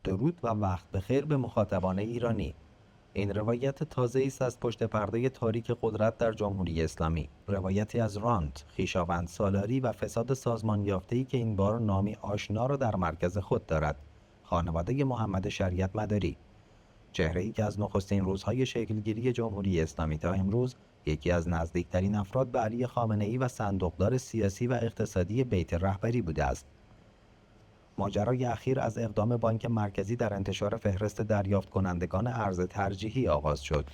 درود و وقت بخیر به مخاطبان ایرانی. این روایت تازه است از پشت پرده تاریک قدرت در جمهوری اسلامی. روایتی از رانت، خویشاوند سالاری و فساد سازمان یافته‌ای که این بار نامی آشنا را در مرکز خود دارد: خانواده محمد شریعت مداری. چهره‌ای که از نخستین روزهای شکلگیری جمهوری اسلامی تا امروز یکی از نزدیکترین افراد به علی خامنه‌ای و صندوقدار سیاسی و اقتصادی بیت رهبری بوده است. ماجرای اخیر از اقدام بانک مرکزی در انتشار فهرست دریافت کنندگان ارز ترجیحی آغاز شد.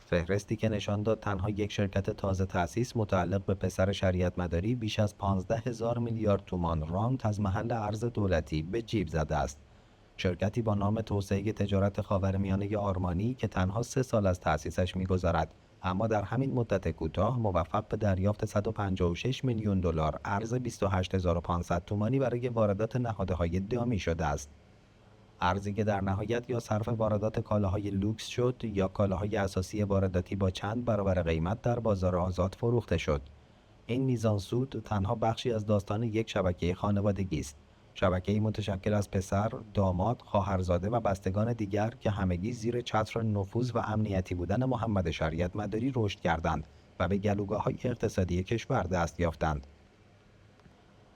فهرستی که نشان داد تنها یک شرکت تازه تأسیس متعلق به پسر شریعت مداری بیش از 15,000 میلیارد تومان رانت از محل ارز دولتی به جیب زده است. شرکتی با نام توسعه تجارت خاورمیانه آرمانی که تنها 3 سال از تأسیسش می‌گذرد، اما در همین مدت کوتاه موفق به دریافت 156 میلیون دلار ارز 28500 تومانی برای واردات نهادهای دامی شده است. ارزی که در نهایت یا صرف واردات کالاهای لوکس شد یا کالاهای اساسی وارداتی با چند برابر قیمت در بازار آزاد فروخته شد. این میزان سود تنها بخشی از داستان یک شبکه خانوادگی است. شبکه‌ای متشکل از پسر، داماد، خواهرزاده و بستگان دیگر که همگی زیر چتر نفوذ و امنیتی بودن محمد شریعت مداری رشد کردند و به گلوگاه‌های اقتصادی کشور دست یافتند.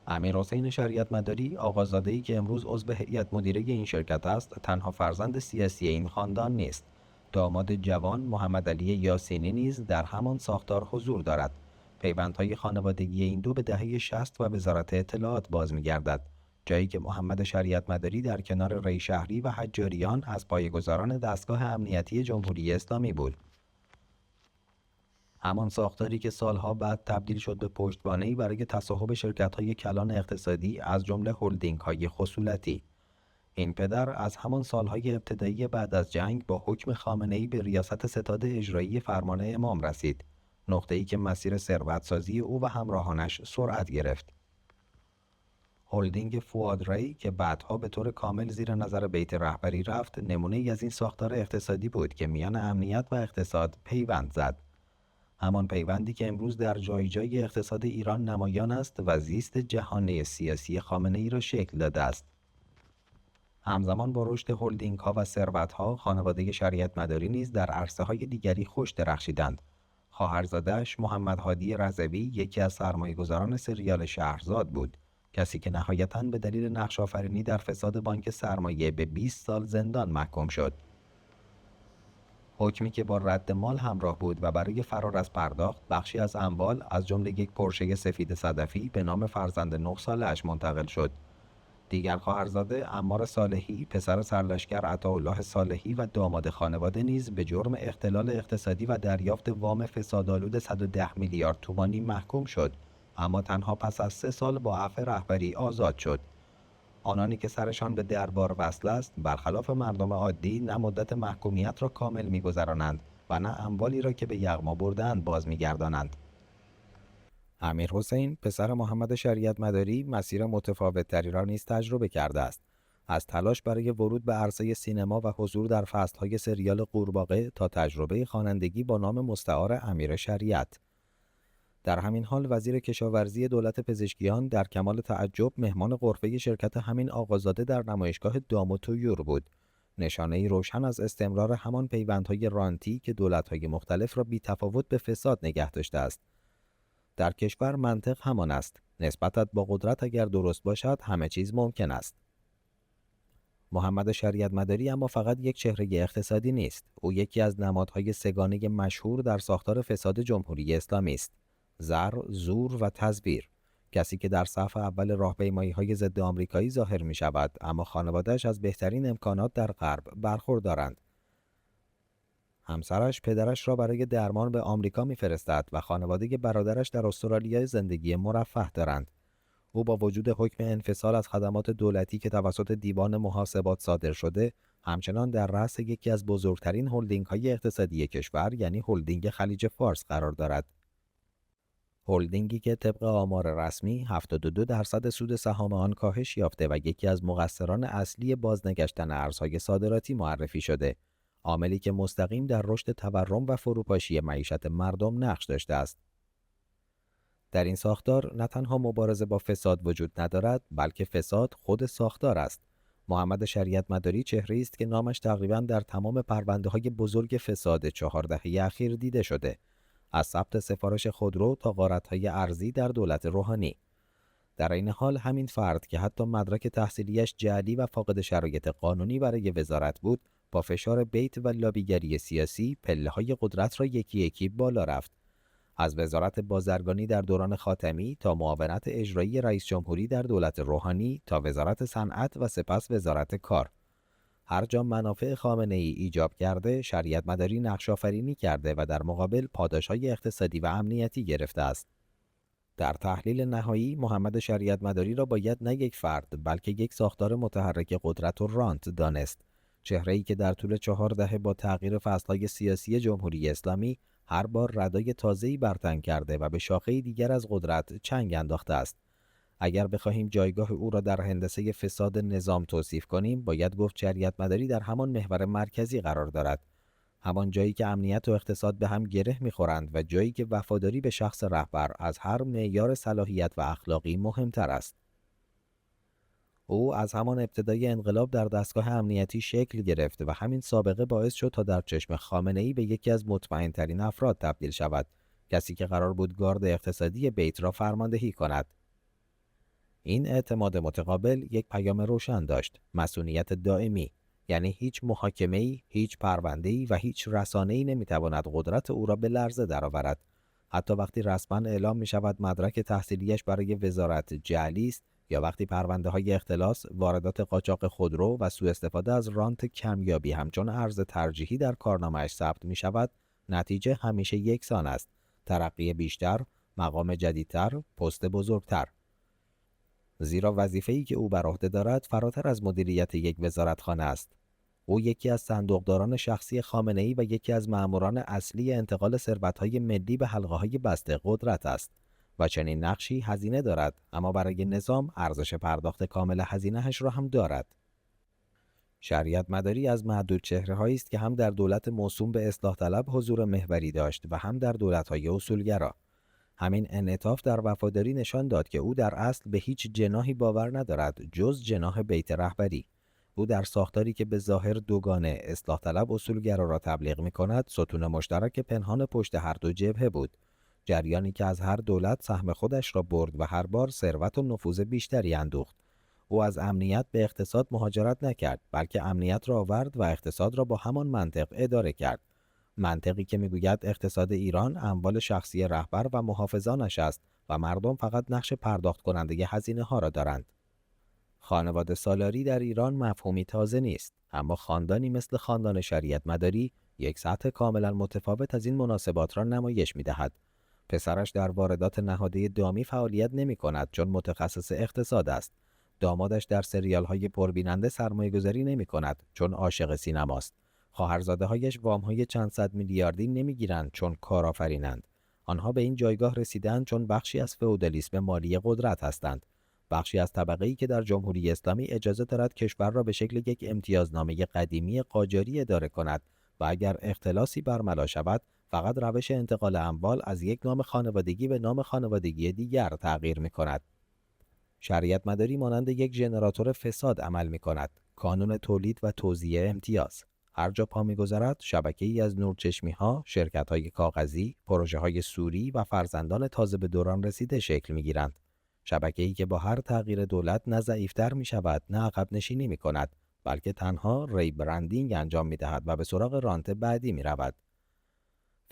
امیرحسین شریعت مداری، آقازاده‌ای که امروز عضو هیئت مدیره این شرکت است، تنها فرزند سیاسی این خاندان نیست. داماد جوان محمد علی یاسینی نیز در همان ساختار حضور دارد. پیوندهای خانوادگی این دو به دهه 60 و وزارت اطلاعات باز می‌گردد، جایی که محمد شریعت مداری در کنار ری شهری و حجاریان از پایه‌گذاران دستگاه امنیتی جمهوری اسلامی بود. همان ساختاری که سالها بعد تبدیل شد به پشتوانه‌ای برای تصاحب شرکت‌های کلان اقتصادی از جمله هلدینگ‌های خصولتی. این پدر از همان سالهای ابتدایی بعد از جنگ با حکم خامنه‌ای به ریاست ستاد اجرایی فرمان امام رسید، نقطه‌ای که مسیر ثروت‌سازی او و همراهانش سرعت گرفت. هلدینگ فواد ری که بعدها به طور کامل زیر نظر بیت رهبری رفت، نمونه‌ای از این ساختار اقتصادی بود که میان امنیت و اقتصاد پیوند زد. همان پیوندی که امروز در جای جای اقتصاد ایران نمایان است و زیست جهانی سیاسی خامنه‌ای را شکل داده است. همزمان با رشد هلدینگ‌ها و ثروت‌ها، خانواده شریعت مداری نیز در عرصه‌های دیگری خوش درخشیدند. خواهرزاده‌اش محمد هادی رضوی یکی از سرمایه‌گذاران سریال شهرزاد بود، کسی که نهایتاً به دلیل نقش‌آفرینی در فساد بانک سرمایه به 20 سال زندان محکوم شد. حکمی که با رد مال همراه بود و برای فرار از پرداخت بخشی از اموال از جمله یک پرشه سفید صدفی به نام فرزند 9 ساله‌اش منتقل شد. دیگر خواهرزاده عمار صالحی، پسر سرلشکر عطاالله صالحی و داماد خانواده نیز به جرم اختلال اقتصادی و دریافت وام فسادآلود 110 میلیارد تومانی محکوم شد، اما تنها پس از 3 سال با عفو رهبری آزاد شد. آنانی که سرشان به دربار وصل است، برخلاف مردم عادی نه مدت محکومیت را کامل می‌گذرانند و نه اموالی را که به یغما برده‌اند باز می‌گردانند. امیرحسین پسر محمد شریعت مداری مسیر متفاوت‌تری را نیز تجربه کرده است. از تلاش برای ورود به عرصه سینما و حضور در فصل‌های سریال قورباغه تا تجربه خوانندگی با نام مستعار امیر شریعت. در همین حال وزیر کشاورزی دولت پزشکیان در کمال تعجب مهمان غرفه شرکت همین آقازاده در نمایشگاه دام و طیور بود، نشانه‌ای روشن از استمرار همان پیوندهای رانتی که دولت‌های مختلف را بی‌تفاوت به فساد نگه داشته است. در کشور منطق همان است: نسبتت با قدرت اگر درست باشد همه چیز ممکن است. محمد شریعت مداری اما فقط یک چهره اقتصادی نیست، او یکی از نمادهای سگانه مشهور در ساختار فساد جمهوری اسلامی است: زر، زور و تزویر. کسی که در صف اول راهپیمایی‌های ضد آمریکایی ظاهر می شود، اما خانواده‌اش از بهترین امکانات در غرب برخوردارند. همسرش پدرش را برای درمان به آمریکا می‌فرستد و خانواده برادرش در استرالیا زندگی مرفه دارند. او با وجود حکم انفصال از خدمات دولتی که توسط دیوان محاسبات صادر شده، همچنان در رأس یکی از بزرگترین هلدینگ‌های اقتصادی کشور یعنی هلدینگ خلیج فارس قرار دارد. هلدینگی که طبق آمار رسمی 72% سود سهام آن کاهش یافته و یکی از مقصران اصلی بازنگشتن ارزهای صادراتی معرفی شده، عاملی که مستقیم در رشد تورم و فروپاشی معیشت مردم نقش داشته است. در این ساختار نه تنها مبارزه با فساد وجود ندارد، بلکه فساد خود ساختار است. محمد شریعت مداری چهره‌ای است که نامش تقریباً در تمام پرونده‌های بزرگ فساد 4 دهه اخیر دیده شده، از ثبت سفارش خودرو تا غارت‌های ارضی در دولت روحانی. در این حال همین فرد که حتی مدرک تحصیلیش جعلی و فاقد شرایط قانونی برای وزارت بود، با فشار بیت و لابیگری سیاسی پله‌های قدرت را یکی یکی بالا رفت. از وزارت بازرگانی در دوران خاتمی تا معاونت اجرایی رئیس جمهوری در دولت روحانی تا وزارت صنعت و سپس وزارت کار. هر جا منافع خامنه‌ای ایجاب کرده، شریعت مداری نقش آفرینی کرده و در مقابل پاداش‌های اقتصادی و امنیتی گرفته است. در تحلیل نهایی، محمد شریعت مداری را باید نه یک فرد بلکه یک ساختار متحرک قدرت و رانت دانست. چهره‌ای که در طول 4 دهه با تغییر فصل‌های سیاسی جمهوری اسلامی هر بار ردای تازه‌ای برتن کرده و به شاخه‌ای دیگر از قدرت چنگ انداخته است. اگر بخواهیم جایگاه او را در هندسه فساد نظام توصیف کنیم، باید گفت شریعت مداری در همان محور مرکزی قرار دارد. همان جایی که امنیت و اقتصاد به هم گره می‌خورند و جایی که وفاداری به شخص رهبر از هر معیار صلاحیت و اخلاقی مهمتر است. او از همان ابتدای انقلاب در دستگاه امنیتی شکل گرفت و همین سابقه باعث شد تا در چشم خامنه‌ای به یکی از مطمئن‌ترین افراد تبدیل شود، کسی که قرار بود گارد اقتصادی بیت را فرماندهی کند. این اعتماد متقابل یک پیام روشن داشت: مسئولیت دائمی، یعنی هیچ محاکمه‌ای، هیچ پرونده‌ای و هیچ رسانه‌ای نمی‌تواند قدرت او را به لرزه درآورد. حتی وقتی رسما اعلام می‌شود مدرک تحصیلیش برای وزارت جعلی است، یا وقتی پرونده‌های اختلاس، واردات قاچاق خودرو و سوء استفاده از رانت کمیابی همچون ارز ترجیحی در کارنامه‌اش ثبت می‌شود، نتیجه همیشه یکسان است: ترقی بیشتر، مقام جدیدتر، پست بزرگتر. زیرا وظیفه‌ای که او بر عهده دارد فراتر از مدیریت یک وزارتخانه است. او یکی از صندوقداران شخصی خامنه‌ای و یکی از مأموران اصلی انتقال ثروت‌های ملی به حلقه‌های بسته قدرت است و چنین نقشی هزینه دارد، اما برای نظام ارزش پرداخت کامل هزینه‌اش را هم دارد. شریعت مداری از معدود چهره‌هایی است که هم در دولت موسوم به اصلاح طلب حضور محوری داشت و هم در دولت‌های اصولگرا. همین انعطاف در وفاداری نشان داد که او در اصل به هیچ جناحی باور ندارد جز جناح بیت رهبری. او در ساختاری که به ظاهر دوگانه، اصلاح طلب اصولگرا را تبلیغ می‌کند، ستون مشترک پنهان پشت هر دو جبهه بود. جریانی که از هر دولت سهم خودش را برد و هر بار ثروت و نفوذ بیشتری اندوخت. او از امنیت به اقتصاد مهاجرت نکرد، بلکه امنیت را آورد و اقتصاد را با همان منطق اداره کرد. منطقی که میگوید اقتصاد ایران اموال شخصی رهبر و محافظانش است و مردم فقط نقش پرداخت کننده هزینه ها را دارند. خانواده سالاری در ایران مفهومی تازه نیست، اما خاندانی مثل خاندان شریعت مداری یک سطح کاملا متفاوت از این مناسبات را نمایش می‌دهد. پسرش در واردات نهاده دامی فعالیت نمی کند چون متخصص اقتصاد است. دامادش در سریال‌های پربیننده سرمایه‌گذاری نمی کند چون عاشق سینماست. خواهرزاده‌هایش وام‌های چند صد میلیاردی نمی‌گیرند چون کارآفرینند. آنها به این جایگاه رسیدند چون بخشی از فئودالیسم مالی قدرت هستند. بخشی از طبقه‌ای که در جمهوری اسلامی اجازه دارد کشور را به شکل یک امتیازنامه قدیمی قاجاری اداره کند و اگر اختلاسی برملا شود، فقط روش انتقال اموال از یک نام خانوادگی به نام خانوادگی دیگر تغییر می‌کند. شریعت مداری مانند یک ژنراتور فساد عمل می‌کند. کانون تولید و توزیع امتیاز. هر جا پا می‌گذارد شبکه‌ای از نورچشمی‌ها، شرکت‌های کاغذی، پروژه‌های سوری و فرزندان تازه به دوران رسیده شکل می‌گیرند. شبکه‌ای که با هر تغییر دولت نه ضعیف‌تر می‌شود، نه عقب نشینی می‌کند، بلکه تنها ریبرندینگ انجام می‌دهد و به سراغ رانت بعدی می‌رود.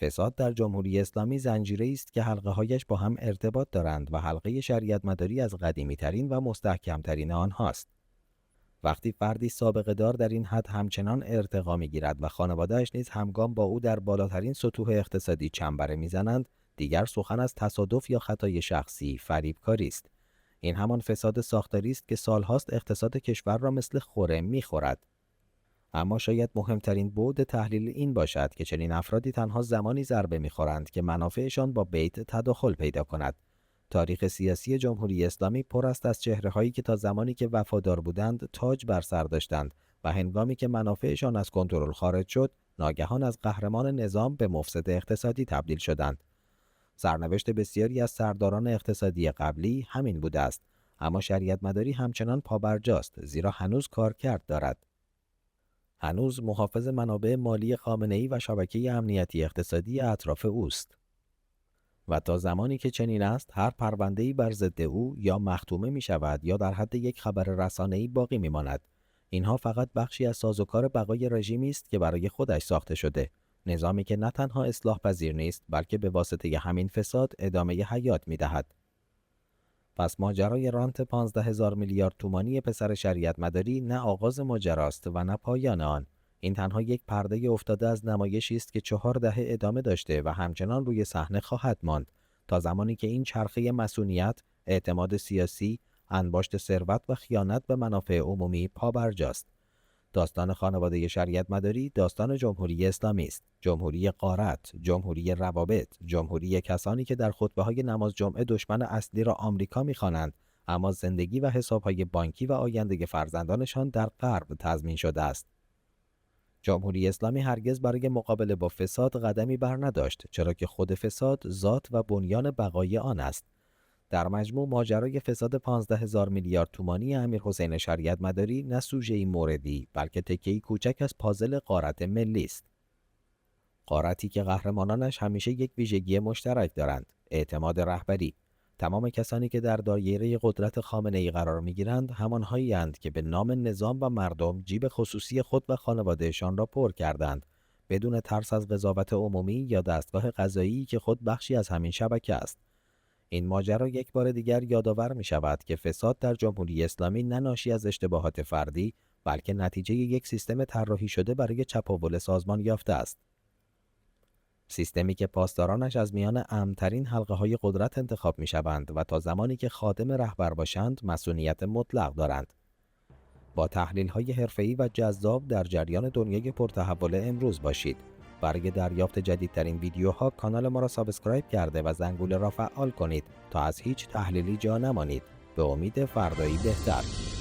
فساد در جمهوری اسلامی زنجیره‌ای است که حلقه‌هایش با هم ارتباط دارند و حلقه شریعت مداری از قدیمی‌ترین و مستحکم‌ترین آنهاست. وقتی فردی سابقه دار در این حد همچنان ارتقا می‌گیرد و خانواده‌اش نیز همگام با او در بالاترین سطوح اقتصادی چنبره می‌زنند، دیگر سخن از تصادف یا خطای شخصی فریبکاری است. این همان فساد ساختاری است که سال‌هاست اقتصاد کشور را مثل خوره می‌خورد. اما شاید مهمترین بعد تحلیل این باشد که چنین افرادی تنها زمانی ضربه می‌خورند که منافعشان با بیت تداخل پیدا کند. تاریخ سیاسی جمهوری اسلامی پر است از چهره‌هایی که تا زمانی که وفادار بودند تاج بر سر داشتند و هنگامی که منافعشان از کنترل خارج شد، ناگهان از قهرمان نظام به مفسد اقتصادی تبدیل شدند. سرنوشت بسیاری از سرداران اقتصادی قبلی همین بوده است. اما شریعت مداری همچنان پابرجاست، زیرا هنوز کارکرد دارد. هنوز محافظ منابع مالی خامنه‌ای و شبکه امنیتی اقتصادی اطراف اوست. و تا زمانی که چنین است، هر پرونده‌ای بر ضد او یا مختومه می شود یا در حد یک خبر رسانه‌ای باقی می ماند. اینها فقط بخشی از سازوکار بقای رژیمی است که برای خودش ساخته شده. نظامی که نه تنها اصلاح پذیر نیست، بلکه به واسطه همین فساد ادامه حیات می دهد. پس ماجرای رانت 15,000 میلیارد تومانی پسر شریعت مداری نه آغاز ماجراست و نه پایان آن. این تنها یک پرده افتاده از نمایشی است که 4 دهه ادامه داشته و همچنان روی صحنه خواهد ماند تا زمانی که این چرخه مصونیت، اعتماد سیاسی، انباشت ثروت و خیانت به منافع عمومی پابرجاست. داستان خانواده شریعت مداری داستان جمهوری اسلامی است، جمهوری غارت، جمهوری روابط، جمهوری کسانی که در خطبه‌های نماز جمعه دشمن اصلی را آمریکا می‌خوانند، اما زندگی و حساب‌های بانکی و آینده فرزندانشان در غرب تضمین شده است. جمهوری اسلامی هرگز برای مقابله با فساد قدمی بر نداشت، چرا که خود فساد ذات و بنیان بقای آن است. در مجموع ماجرای فساد 15,000 میلیارد تومانی امیرحسین شریعت مداری نه سوژه‌ای موردی، بلکه تکه‌ای کوچک از پازل غارت ملی است. غارتی که قهرمانانش همیشه یک ویژگی مشترک دارند: اعتماد رهبری. تمام کسانی که در دایره قدرت خامنه‌ای قرار می‌گیرند همان‌هایی اند که به نام نظام و مردم جیب خصوصی خود و خانواده‌شان را پر کردند، بدون ترس از قضاوت عمومی یا دستگاه قضایی که خود بخشی از همین شبکه است. این ماجرا یک بار دیگر یادآور می شود که فساد در جمهوری اسلامی نه ناشی از اشتباهات فردی، بلکه نتیجه یک سیستم طراحی شده برای چپاول سازمان یافته است. سیستمی که پاسدارانش از میان امن‌ترین حلقه‌های قدرت انتخاب می شوند و تا زمانی که خادم رهبر باشند مسئولیت مطلق دارند. با تحلیل‌های حرفه‌ای و جذاب در جریان دنیای پرتحول امروز باشید. برای دریافت جدیدترین ویدیوها کانال ما را سابسکرایب کرده و زنگوله را فعال کنید تا از هیچ تحلیلی جا نمانید. به امید فردایی بهتر.